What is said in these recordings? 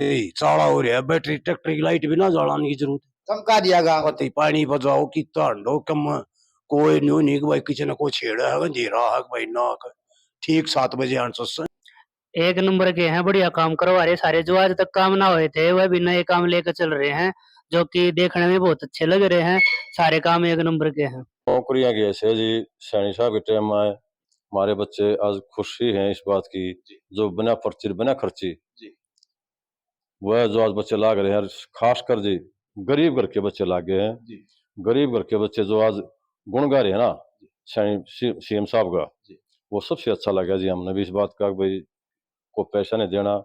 चाला हो रहा है, बैटरी ट्रैक्टर की लाइट भी ना जलाने की जरूरत चमका दिया गा पति पानी बजाओ कि तांडो कम कोई न्यू नहीं कि भाई किसी ने को छेड़ा है अंधेरा है कि भाई ना ठीक 7 बजे आंसर एक नंबर के हैं, बढ़िया काम करवा रहे सारे। जो आज तक काम ना हुए थे वह भी नए काम लेकर चल रहे हैं, जो कि देखने में बहुत अच्छे लग रहे हैं। सारे काम एक नंबर के हैं। नौकरियां की ऐसे जी सैनी साहब के टाइम में हमारे बच्चे आज खुशी हैं इस बात की, जो बिना पर्ची बिना खर्ची वह जो आज बच्चे लाग रहे हैं, खासकर जी गरीब घर के बच्चे लाग गए हैं। गरीब घर के बच्चे जो आज गुण गा रहे हैं ना सीएम साहब का, वो सबसे अच्छा लगा जी। हमने भी इस बात का भाई को पैसा नहीं देना,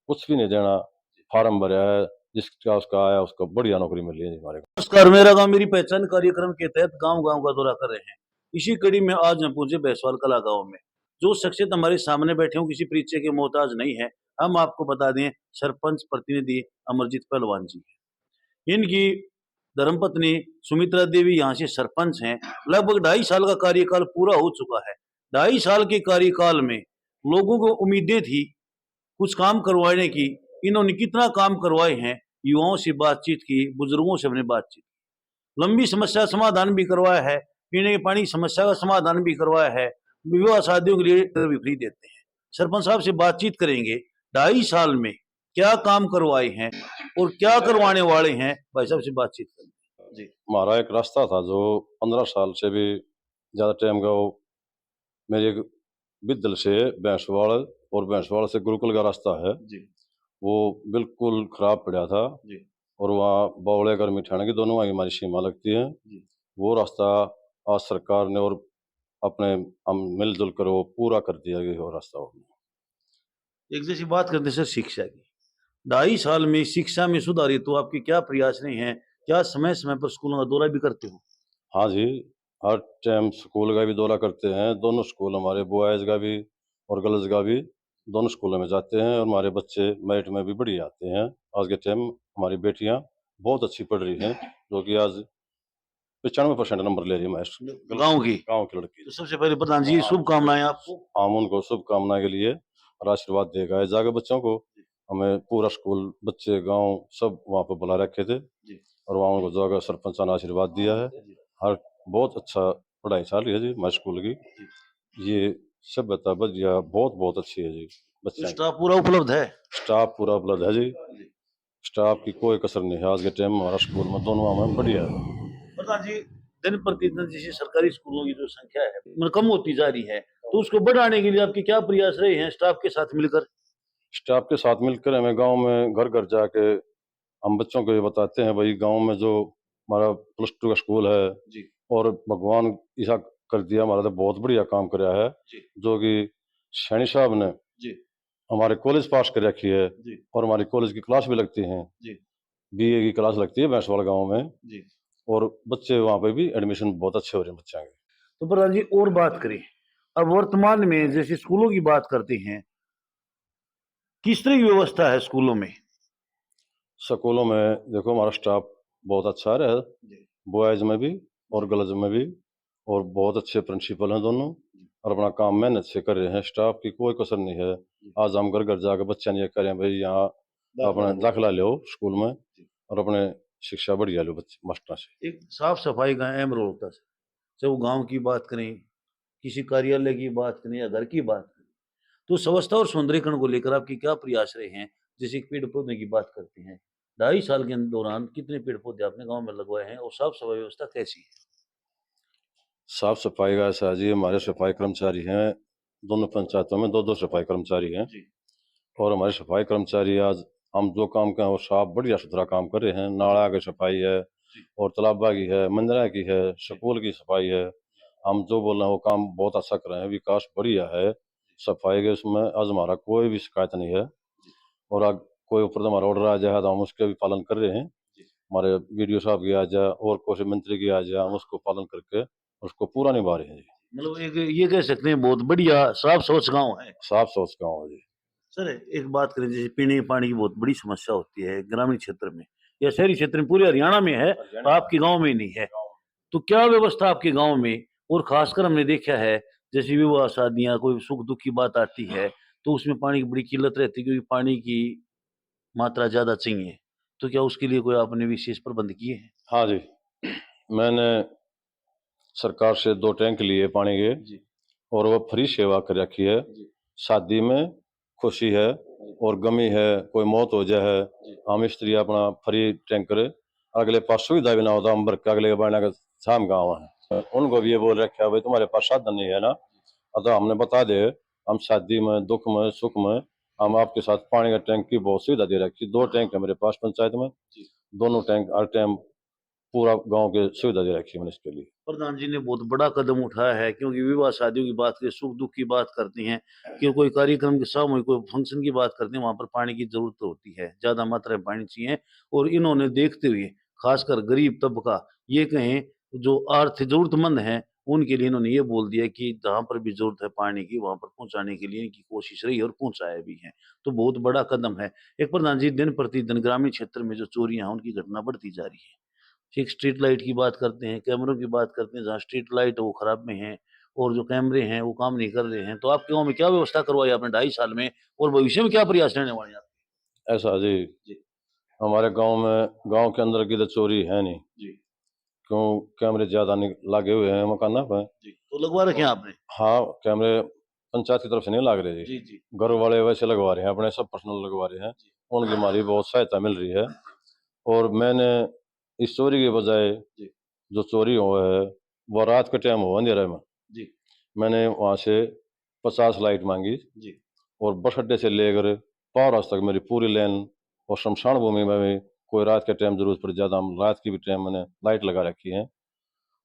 कुछ भी नहीं देना, फार्म भरा है, जिसका उसका आया उसको बढ़िया नौकरी मिली है हमारे। नमस्कार, मेरा गांव मेरी पहचान कार्यक्रम के तहत गांव गांव का दौरा कर रहे हैं। इसी कड़ी में आज हम पहुंचे बैसवाल कला गांव में। जो शख्सियत हमारे सामने बैठे हो किसी परिचय के मोहताज नहीं है। हम आपको बता दें, सरपंच प्रतिनिधि अमरजीत पहलवान जी हैं। इनकी धर्मपत्नी सुमित्रा देवी यहाँ से सरपंच हैं। लगभग 2.5 साल का कार्यकाल पूरा हो चुका है। 2.5 साल के कार्यकाल में लोगों को उम्मीदें थी कुछ काम करवाने की। इन्होंने कितना काम करवाए हैं, युवाओं से बातचीत की, बुजुर्गों से हमने बातचीत, लंबी समस्या समाधान भी करवाया है, पीने के पानी की समस्या का समाधान भी करवाया है, विवाह शादियों के लिए भी फ्री देते हैं। सरपंच साहब से बातचीत करेंगे 2.5 साल में क्या काम करवाए हैं और क्या करवाने वाले हैं। भाई साहब से बातचीत करेंगे जी। हमारा एक रास्ता था जो 15 साल से भी ज्यादा टाइम का, वो मेरे एक बिद्दल से बैंसवाड़ और बैंसवाड़ से गुरुकुल का रास्ता है जी। वो बिल्कुल खराब पड़ा था जी। और वहाँ बौड़े और मिठाने की दोनों वहाँ हमारी सीमा लगती है। वो रास्ता आज सरकार ने और अपने हम मिलजुल कर वो पूरा कर दिया गया वो रास्ता। एक जैसी बात करते सर शिक्षा की, 2.5 साल में शिक्षा में सुधार तो आपके क्या प्रयास नहीं है? क्या समय समय पर स्कूलों का दौरा भी करते हो? हाँ जी, हर टाइम स्कूल का भी दौरा करते हैं। दोनों स्कूल हमारे बॉयज का भी और गर्ल्स का भी दोनों स्कूलों में जाते हैं और हमारे बच्चे मेरिट में भी बढ़िया आते हैं। आज के टाइम हमारी बेटियां बहुत अच्छी पढ़ रही हैं, जो कि आज 95% नंबर ले रही है हमारे गाँव की लड़की। तो सबसे पहले प्रधान जी शुभकामनाएं आपको। हम उनको शुभकामनाएं के लिए और आशीर्वाद देगा जाके बच्चों को। हमें पूरा स्कूल बच्चे गांव सब वहाँ पर बुला रखे थे और वहाँ उनको जाकर सरपंच ने आशीर्वाद दिया है। हर बहुत अच्छा पढ़ाई चल रही है जी हमारे स्कूल की। ये सब बता बढ़िया बहुत बहुत अच्छी है जी। बच्चे स्टाफ पूरा उपलब्ध है? स्टाफ पूरा उपलब्ध है जी, स्टाफ की कोई कसर नहीं है। आज के टाइम में हमारा स्कूल में दोनों हमें बढ़िया है। प्रधान जी, दिन प्रतिदिन जैसे सरकारी स्कूलों की जो संख्या है मतलब कम होती जा रही है, तो उसको बढ़ाने के लिए आपके क्या प्रयास रहे हैं स्टाफ के साथ मिलकर? स्टाफ के साथ मिलकर हमें गांव में घर घर जाके हम बच्चों को ये बताते हैं भाई गांव में जो हमारा +2 का स्कूल है जी। और भगवान ऐसा कर दिया हमारा तो बहुत बढ़िया काम कराया है जी। जो कि सैनी साहब ने जी। हमारे कॉलेज पास कर रखी है जी। और हमारी कॉलेज की क्लास भी लगती है जी। बीए की क्लास लगती है बैंसवाड़ा गांव में जी। और बच्चे वहाँ पे भी एडमिशन बहुत अच्छे हो रहे हैं बच्चों के। तो प्रधान जी और बात करें, अब वर्तमान में जैसे स्कूलों की बात करते हैं, किस तरह की व्यवस्था है स्कूलों में? स्कूलों में देखो हमारा स्टाफ बहुत अच्छा है, बॉयज में भी और गर्ल्स में भी, और बहुत अच्छे प्रिंसिपल हैं दोनों और अपना काम मेहनत से कर रहे हैं। स्टाफ की कोई कसर नहीं है। आज हम घर घर जाकर बच्चे नहीं करें भाई यहाँ अपना दाखिला लो स्कूल में और अपने शिक्षा बढ़िया लो बच्चे मास्टर से। एक साफ सफाई का अहम रोल होता है, चाहे वो गांव की बात करें, किसी कार्यालय की बात करें या घर की बात करें, तो स्वच्छता और सौंदर्यीकरण को लेकर आपके क्या प्रयास रहे हैं? जैसे पेड़ पौधे की बात करते हैं, 2.5 साल के दौरान कितने पेड़ पौधे आपने गांव में लगवाए हैं और साफ सफाई व्यवस्था कैसी है? साफ सफाई का ऐसा है जी, हमारे सफाई कर्मचारी हैं दोनों पंचायतों में, दो दो सफाई कर्मचारी हैं और हमारे सफाई कर्मचारी आज हम जो काम करें वो साफ बढ़िया सुथरा काम कर रहे हैं। नाला की सफाई है और तालाबा की है, मंदिरा की है, स्कूल की सफाई है। हम जो बोल रहे हैं वो काम बहुत अच्छा कर रहे हैं, विकास बढ़िया है सफाई के उसमें। आज हमारा कोई भी शिकायत नहीं है और आज कोई ऊपर हमारा ऑर्डर आ जाए तो हम उसके भी पालन कर रहे हैं। हमारे वीडियो साहब की आ जाए और कोई मंत्री की आ जाए, हम उसको पालन करके उसको पूरा निभा रहे हैं। मतलब एक ये कह सकते हैं बहुत बढ़िया साफ स्वच्छ गांव है। साफ स्वच्छ गाँव है जी। सर एक बात करें, जैसे पीने के पानी की बहुत बड़ी समस्या होती है ग्रामीण क्षेत्र में या शहरी क्षेत्र में, पूरे हरियाणा में है, आपके गांव में नहीं है, तो क्या व्यवस्था आपके गांव में? और खासकर हमने देखा है जैसे विवाह शादियां कोई सुख दुख की बात आती है तो उसमें पानी की बड़ी किल्लत रहती है, क्योंकि पानी की मात्रा ज़्यादा चाहिए, तो क्या उसके लिए कोई आपने विशेष प्रबंध किए हैं? हाँ जी, मैंने सरकार से 2 टैंक लिए पानी के जी, और वो फ्री सेवा कर रखी है। जी, शादी में खुशी है और गमी है, कोई मौत हो जाए, जी। हम स्त्री अपना फ्री टैंकर अगले पास सुविधा भी ना होता हम भर के अगले बारना का शाम गाँव है। उनको भी ये बोल रखा है भाई तुम्हारे पास साधन नहीं है ना, अतः हमने बता दे हम शादी में, दुख में, सुख में हम आपके साथ पानी का टैंक की बहुत सुविधा दे रखी। 2 टैंक है मेरे पास पंचायत में, जी। दोनों टैंक हर टाइम पूरा गाँव के सुविधा दे रखी है मैंने इसके लिए। प्रधान जी ने बहुत बड़ा कदम उठाया है, क्योंकि विवाह शादियों की बात करें, सुख दुख की बात करते हैं, कि कोई कार्यक्रम के सामूहिक कोई फंक्शन की बात करते हैं, वहां पर पानी की जरूरत होती है, ज्यादा मात्रा में पानी चाहिए। और इन्होंने देखते हुए खासकर गरीब तबका, ये कहें जो आर्थिक जरूरतमंद है, उनके लिए इन्होंने ये बोल दिया कि जहां पर भी जरूरत है पानी की वहां पर पहुंचाने के लिए इनकी कोशिश रही है और पहुंचाया भी है। तो बहुत बड़ा कदम है। एक प्रधान जी, दिन प्रतिदिन ग्रामीण क्षेत्र में जो चोरियां हैं उनकी घटना बढ़ती जा रही है। एक स्ट्रीट लाइट की बात करते हैं, कैमरों की बात करते हैं, जहाँ स्ट्रीट लाइट है वो खराब में है और जो कैमरे हैं वो काम नहीं कर रहे हैं। तो आपके गाँव में क्या व्यवस्था करवाई आपने 2.5 साल में, और भविष्य में क्या प्रयास रहने वाले हैं आपके? ऐसा जी, जी, हमारे गाँव में गाँव के अंदर की तो चोरी है नहीं, जी, क्यों कैमरे ज़्यादा नहीं लगे हुए हैं मकाना पे। जी। तो लगवा रखे हैं आपने? हाँ, कैमरे पंचायत की तरफ से नहीं लग रहे जी, जी, जी, घर वाले वैसे लगवा रहे हैं, अपने सब पर्सनल लगवा रहे हैं, जी, उनकी हमारी बहुत सहायता मिल रही है। और मैंने इस चोरी के बजाय जी, जो चोरी हुआ है वो रात के टाइम हुआ अंधेरे में, जी, मैंने वहाँ से 50 लाइट मांगी जी, और बस अड्डे से लेकर पावर हाउस तक मेरी पूरी लाइन, और शमशान भूमि में भी कोई रात के टाइम जरूरत पड़ जाता हम रात की भी टाइम मैंने लाइट लगा रखी है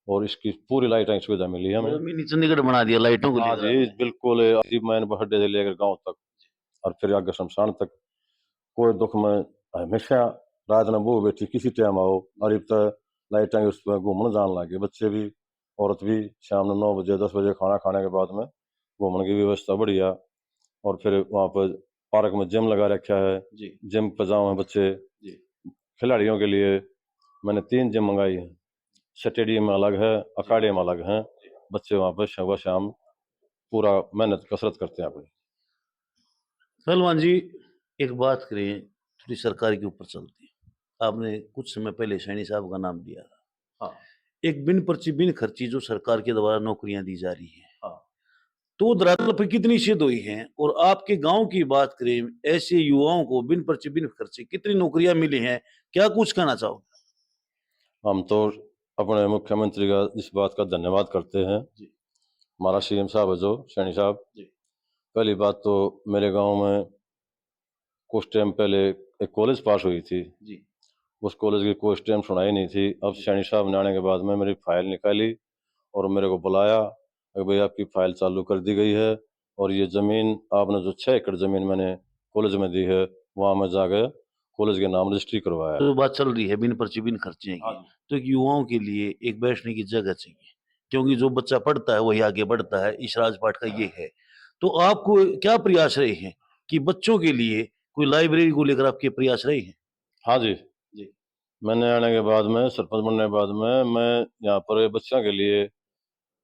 और इसकी पूरी लाइटिंग सुविधा मिली है हमें। मतलब मिनी चंडीगढ़ बना दिया लाइटों को हाँ लेकर जी, आपने। बिल्कुल अभी मैंने बस अड्डे से लेकर गाँव तक और फिर आगे शमशान तक कोई दुख में हमेशा रात में वो बैठी किसी टाइम आओ, और अब तो लाइटें उस पर घूमने जाने लगे बच्चे भी, औरत भी शाम में 9 बजे 10 बजे खाना खाने के बाद में घूमने की व्यवस्था बढ़िया। और फिर वहाँ पर पार्क में जिम लगा रखा है, जी, जिम पे जाओ हैं बच्चे, जी। खिलाड़ियों के लिए मैंने 3 जिम मंगाई है, स्टेडियम में अलग है, जी, अखाड़े में अलग हैं, जी। बच्चे वहाँ पर सुबह शाम पूरा मेहनत कसरत करते हैं अपनी। पहलवान जी, एक बात करें, थोड़ी सरकार के ऊपर चलते हैं। आपने कुछ समय पहले सैनी साहब का नाम लिया था। हाँ, एक बिन पर्ची बिन खर्ची जो सरकार के द्वारा नौकरियां दी जा रही हैं, हाँ। तो धरातल पर कितनी सिद्ध हुई हैं? और आपके गांव की बात करें, ऐसे युवाओं को बिन पर्ची बिन खर्ची कितनी नौकरियां मिली हैं? क्या कुछ कहना चाहोगे? हम तो अपने मुख्यमंत्री का इस बात का धन्यवाद करते हैं। जी, हमारा सीएम साहब है जो सैनी साहब, जी, पहली बात तो मेरे गांव में कुछ टाइम पहले एक कॉलेज पास हुई थी, जी, उस कॉलेज की कोई टाइम सुनाई नहीं थी। अब जी, सैनी साहब ने आने के बाद में मेरी फाइल निकाली और मेरे को बुलाया कि भाई आपकी फाइल चालू कर दी गई है और ये ज़मीन आपने जो 6 एकड़ ज़मीन मैंने कॉलेज में दी है वहाँ मैं जाकर कॉलेज के नाम रजिस्ट्री करवाया। तो बात चल रही है बिन पर्ची बिन खर्चे हाँ की, जी। तो एक युवाओं के लिए एक बैठने की जगह चाहिए, क्योंकि जो बच्चा पढ़ता है वही आगे बढ़ता है। इस राजपाट का ये है। तो आपको क्या प्रयास रहे हैं कि बच्चों के लिए कोई लाइब्रेरी को लेकर आपके प्रयास रहे हैं? हाँ जी, जी, मैंने आने के बाद में सरपंच बनने के बाद में मैं यहाँ पर बच्चों के लिए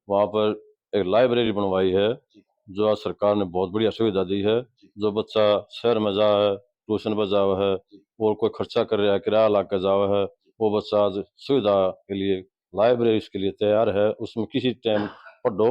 वहाँ पर एक लाइब्रेरी बनवाई है, जी, जो आज सरकार ने बहुत बढ़िया सुविधा दी है। जी, जो बच्चा शहर में जा है, ट्यूशन पर जावा है जी, और कोई खर्चा कर रहा है, किराया ला के जावा है, वो बच्चा आज सुविधा के लिए लाइब्रेरी इसके लिए तैयार है। उसमें किसी टाइम पढ़ो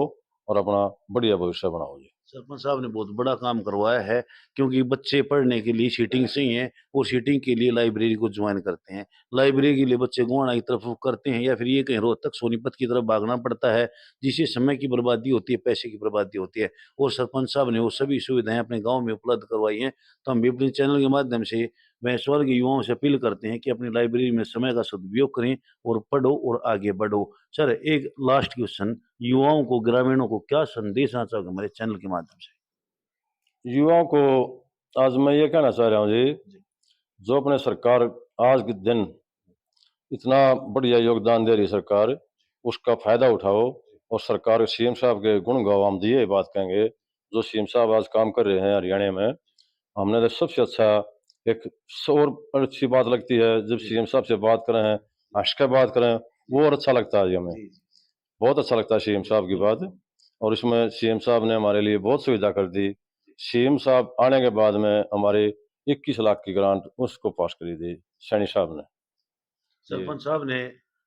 और अपना बढ़िया भविष्य बनाओ जी। सरपंच साहब ने बहुत बड़ा काम करवाया है, क्योंकि बच्चे पढ़ने के लिए सीटिंग से ही हैं और सीटिंग के लिए लाइब्रेरी को ज्वाइन करते हैं। लाइब्रेरी के लिए बच्चे गोवाना की तरफ रुख करते हैं या फिर ये कहीं रोहतक सोनीपत की तरफ भागना पड़ता है, जिससे समय की बर्बादी होती है, पैसे की बर्बादी होती है। और सरपंच साहब ने वो सभी सुविधाएं अपने गाँव में उपलब्ध करवाई हैं। तो हम भी अपने चैनल के माध्यम से भैंसवाल के युवाओं से अपील करते हैं कि अपनी लाइब्रेरी में समय का सदुपयोग करें और पढ़ो और आगे बढ़ो। सर, एक लास्ट क्वेश्चन, युवाओं को, ग्रामीणों को क्या संदेश आना चाहोगे हमारे चैनल के माध्यम से? युवाओं को आज मैं ये कहना चाह रहा हूँ जी, जी, जो अपने सरकार आज के दिन इतना बढ़िया योगदान दे रही सरकार, उसका फायदा उठाओ और सरकार सीएम साहब के गुण गाओ। हम ये बात कहेंगे, जो सीएम साहब आज काम कर रहे हैं हरियाणा में, हमने तो सबसे अच्छा एक और अच्छी बात लगती है जब जी, सीएम साहब से बात करें हैं, हंस के बात करें, वो और अच्छा लगता है जी हमें। जी, जी, बहुत अच्छा लगता है सीएम साहब की बात। और इसमें सीएम साहब ने हमारे लिए बहुत सुविधा कर दी। सीएम साहब आने के बाद में हमारे 21 लाख की ग्रांट उसको पास करी थी सैनी साहब ने। सरपंच साहब ने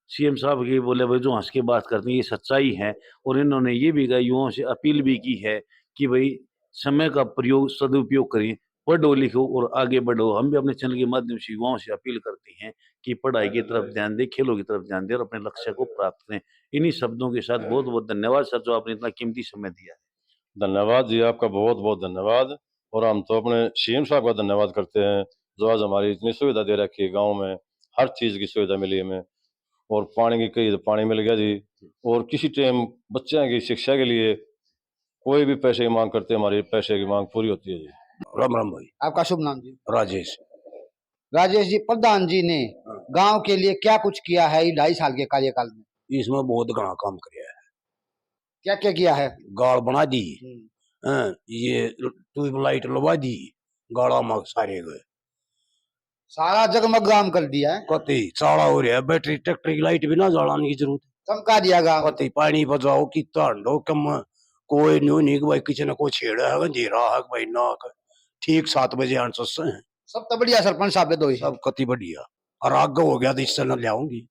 सीएम साहब की बोले भाई जो हंस के बात करते हैं ये सच्चाई है, और इन्होंने ये भी कहा, युवाओं से अपील भी की है कि भाई समय का प्रयोग सदुपयोग करें, पढ़ो लिखो और आगे बढ़ो। हम भी अपने चैनल के माध्यम से युवाओं से अपील करते हैं कि पढ़ाई की तरफ ध्यान दें, खेलों की तरफ ध्यान दें और अपने लक्ष्य को प्राप्त करें। इन्हीं शब्दों के साथ बहुत बहुत धन्यवाद सर, जो आपने इतना कीमती समय दिया है। धन्यवाद जी, आपका बहुत बहुत धन्यवाद। और हम तो अपने सीएम साहब का धन्यवाद करते हैं जो आज हमारी इतनी सुविधा दे रखी है, गाँव में हर चीज की सुविधा मिली हमें। और पानी की कही तो पानी मिल गया जी। और किसी टाइम बच्चों की शिक्षा के लिए कोई भी पैसे की मांग करते हैं, हमारी पैसे की मांग पूरी होती है जी। राम राम भाई। आपका शुभ नाम जी? राजेश। राजेश जी, प्रधान जी ने गांव के लिए क्या कुछ किया है ये 2.5 साल के कार्यकाल में? इसमें बहुत घना काम किया है। क्या क्या किया है? गाड़ बना दी, ये ट्यूबलाइट लगा दी, गाड़ा में सारे गए, सारा जगमग काम कर दिया है। कति चाड़ा हो रहा है, बैटरी ट्रैक्टर की लाइट भी ना जलाने की जरूरत, चमका दिया गांव। कति पानी बजाओ कि तांडो कम कोई न्यू नहीं कि भाई किसी ने कोई छेड़ा है अंधेरा है भाई ना ठीक 7 बजे आंसर से सब तो बढ़िया सरपंच साहब दो सब कति बढ़िया। और आगे हो गया तो इससे न लाऊंगी।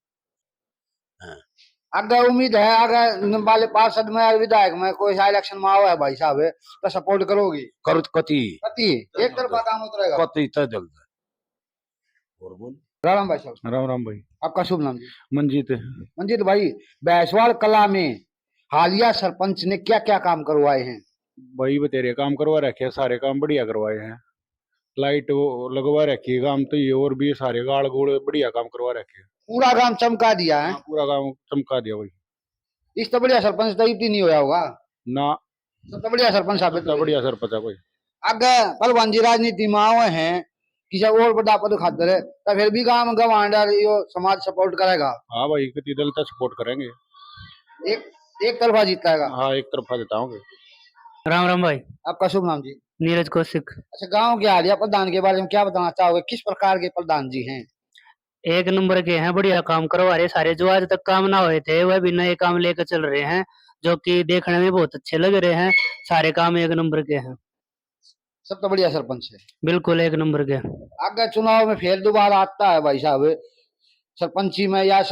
आगे उम्मीद है आगे वाले पार्षद में और विधायक में कोई सा इलेक्शन में आवा है भाई साहब तो सपोर्ट करोगी? कर कति कति एक तरफा काम उतरेगा। कति तय जल्द। और बोल। राम भाई साहब। राम राम भाई। आपका शुभ नाम जी? मंजीत। मंजीत भाई, बैसवाल कला में हालिया सरपंच ने क्या क्या काम करवाए हैं? भाई बतेरे काम करवा रखे हैं, सारे काम बढ़िया करवाए हैं। लाइट लगवा रखी है काम तो ये, और भी सारे गाड़ गोड़ बढ़िया काम करवा रखे हैं। पूरा काम चमका दिया है। पूरा काम चमका दिया भाई। इस तो बढ़िया सरपंच तो इतनी नहीं होया होगा ना। सब बढ़िया सरपंच साहब तो बढ़िया सरपंच है भाई। अगर पहलवान जी राजनीति में आए हैं किसी और बड़ा पद खातर है तो फिर भी काम गवांडर यो समाज सपोर्ट करेगा। हाँ भाई, कितनी दल तक सपोर्ट करेंगे। एक तरफा जीतेगा। हाँ, एक तरफा जिताओगे। राम राम भाई। आपका शुभ नाम जी? नीरज कौशिक। अच्छा, गांव के हालिया प्रधान के बारे में क्या बताना चाहोगे? किस प्रकार के प्रधान जी हैं? एक नंबर के हैं, बढ़िया काम करवा रहे सारे, जो आज तक काम ना हुए थे वह भी नए काम लेकर चल रहे हैं, जो कि देखने में बहुत अच्छे लग रहे हैं। सारे काम एक नंबर के हैं। सब तो बढ़िया सरपंच है। बिल्कुल एक नंबर के। अगर चुनाव में फिर दोबारा आता है भाई साहब सरपंची में या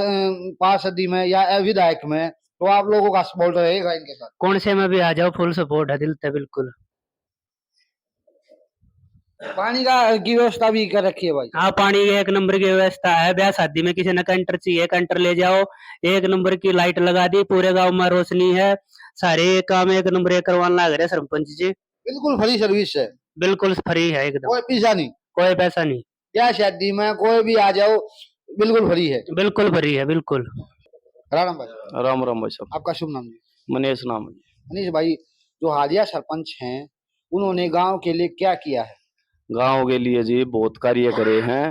पार्षदी में या विधायक में, तो आप लोगों का सपोर्ट रहेगा इनके साथ? कौन से में भी आ जाओ, फुल सपोर्ट है दिल से। बिल्कुल। पानी की व्यवस्था भी कर रखी है भाई? हाँ, पानी की एक नंबर की व्यवस्था है। ब्याह शादी में किसी ने कैंटर चाहिए, कैंटर ले जाओ। एक नंबर की लाइट लगा दी, पूरे गांव में रोशनी है। सारे काम एक नंबर करवाना लग रहे सरपंच जी। बिल्कुल फ्री सर्विस है। बिल्कुल फ्री है एकदम। कोई पैसा नहीं? कोई पैसा नहीं। ब्याह शादी में कोई भी आ जाओ, बिल्कुल फ्री है। बिल्कुल फ्री है। बिल्कुल। राम भाई। राम राम भाई साहब। आपका शुभ नाम जी? मनीष नाम है। मनीष भाई, जो हालिया सरपंच हैं उन्होंने गांव के लिए क्या किया है? गांव के लिए जी बहुत कार्य करे हैं,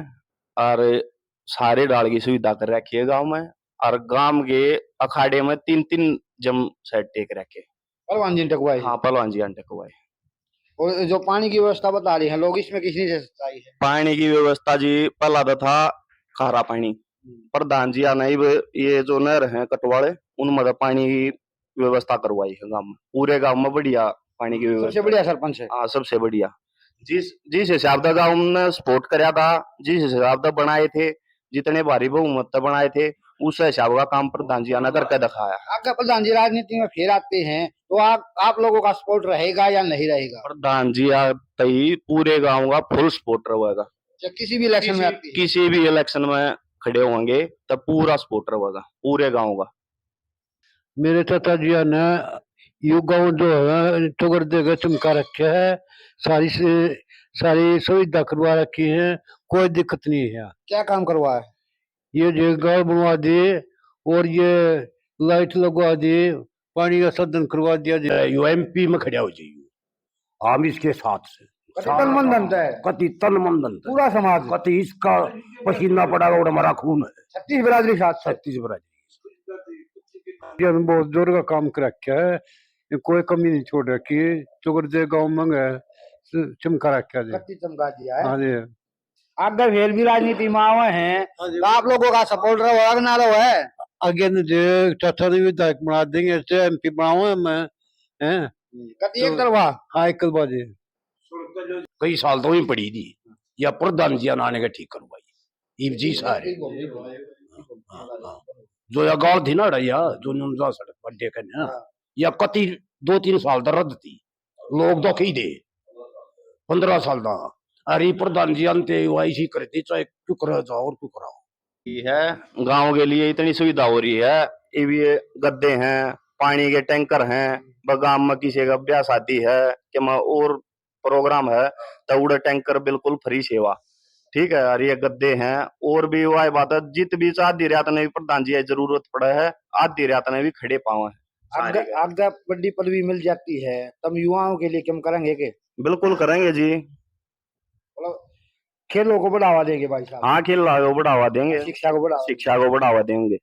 और सारे डाल की सुविधा कर रखी है गांव में। और गांव के अखाड़े में 3-3 जम सेट टेक रखे। पहलवान जी टकवाए? हाँ, पहलवान जी टकवाए। और जो पानी की व्यवस्था बता रही हैं लोग, इसमें किसने से सच्चाई है? पानी की व्यवस्था जी पहला तो था खारा पानी। प्रधान जी आना ये जो नहर है कटवाड़े, उनमें तो पानी की व्यवस्था करवाई है गांव में। पूरे गांव में बढ़िया पानी की व्यवस्था। सबसे बढ़िया सरपंच है। हाँ, सबसे बढ़िया। जिस हिसाब का गांव ने सपोर्ट कराया था, जिस हिसाब का बनाए थे, जितने भारी बहुमत बनाए थे, उस हिसाब का काम प्रधान जी ने करके दिखाया। अगर प्रधान जी राजनीति में फिर आते हैं तो आप लोगों का सपोर्ट रहेगा या नहीं रहेगा? प्रधान जी आते ही पूरे गांव का फुल सपोर्ट रहेगा। किसी भी इलेक्शन में आती है? किसी भी इलेक्शन में खड़े होंगे तब पूरा सपोर्ट रहेगा पूरे गांव का। मेरे चाचा जी ने यू गाँव जो है टुगर देगा चमका रखे है, सारी सुविधा करवा रखी है, कोई दिक्कत नहीं है। क्या काम करवाया है? ये जगह बनवा दिए और ये लाइट लगवा दी, पानी का साधन करवा दिया। यूएमपी में खड़ा हो जाइए हम इसके साथ से। तन मन धन है। कति तन मन धन है। पूरा समाज। कति इसका पसीना पड़ा और हमारा खून है। 36 बिरादरी साथ। 36 बराबर। ये बहुत जोर का काम कर रखा है, ये कोई कमी नहीं छोड़ रखी। टुगर दे गाँव में चमका रखा है। चमका दिया है। हाँ जी। अगर फिर भी राजनीति में आए हैं तो आप लोगों का सपोर्ट रहो ना रहो है? आगे जो चाचा ने विधायक बना देंगे, ऐसे एमपी बनाऊंगा मैं, हैं? कति एक तरफा? हाँ, एक बाजी। कई साल तो ही पड़ी थी। या प्रधान जी आने के ठीक करवाई इब जी सारे। हाँ। जो या गाल थी ना या जो नुजा सड़क बड्डे कन्या या कति 2-3 साल दा रद्द थी लोग दुखी दे 15 साल दा अरे प्रधान जी अंते वाईसी करती चाहे क्यों कर जाओ और क्यों कराओ है गांव के लिए इतनी सुविधा हो रही है। ये गद्दे हैं, पानी के टैंकर हैं, गांव में किसी का ब्याह शादी है कि और प्रोग्राम है तो उड़े टैंकर बिल्कुल फ्री सेवा। ठीक है, और ये गद्दे हैं और भी वह बात है जित भी आधी रात ने भी प्रधान जी जरूरत पड़े है आधी रात ने भी खड़े पाओ है। अगर बड़ी पदवी मिल जाती है तब युवाओं के लिए कम करेंगे के? बिल्कुल करेंगे जी। मतलब खेलों को बढ़ावा देंगे भाई साहब। हाँ, खेल को बढ़ावा देंगे, शिक्षा को बढ़ावा देंगे।